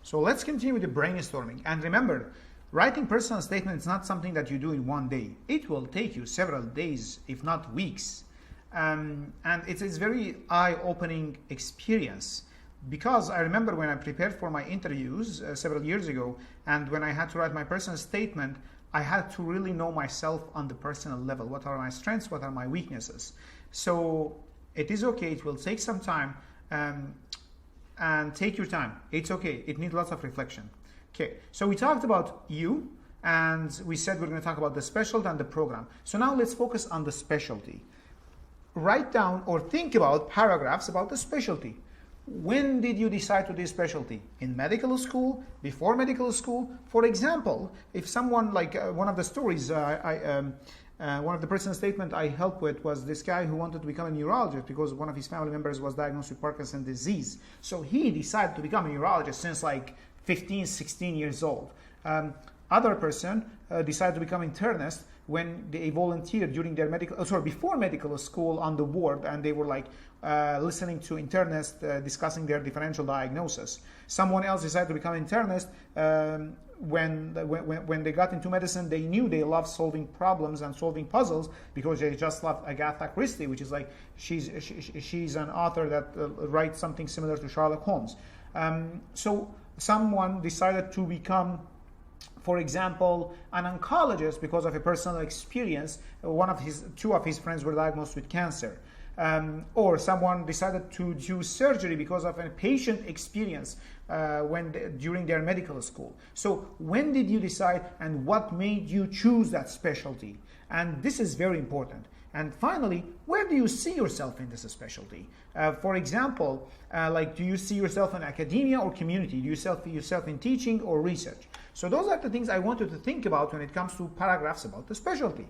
So let's continue with the brainstorming. And remember, writing personal statement is not something that you do in one day. It will take you several days, if not weeks. And it's a very eye-opening experience, because I remember when I prepared for my interviews several years ago, and when I had to write my personal statement, I had to really know myself on the personal level. What are my strengths? What are my weaknesses? So it is okay. It will take some time. And take your time. It's okay. It needs lots of reflection. Okay, so we talked about you, and we said we're going to talk about the specialty and the program. So now let's focus on the specialty. Write down or think about paragraphs about the specialty. When did you decide to do specialty? In medical school? Before medical school? For example, if someone, like one of the stories, one of the personal statement I helped with was this guy who wanted to become a neurologist because one of his family members was diagnosed with Parkinson's disease. So he decided to become a neurologist since like 15, 16 years old. Other person decided to become internist when they volunteered during their before medical school on the ward, and they were like listening to internists discussing their differential diagnosis. Someone else decided to become internist when they got into medicine. They knew they loved solving problems and solving puzzles because they just loved Agatha Christie, which is like she's an author that writes something similar to Sherlock Holmes. So someone decided to become, for example, an oncologist because of a personal experience. Two of his friends were diagnosed with cancer. Or someone decided to do surgery because of a patient experience during their medical school. So when did you decide, and what made you choose that specialty? And this is very important. And finally, where do you see yourself in this specialty? For example, do you see yourself in academia or community? Do you see yourself in teaching or research? So those are the things I want you to think about when it comes to paragraphs about the specialty.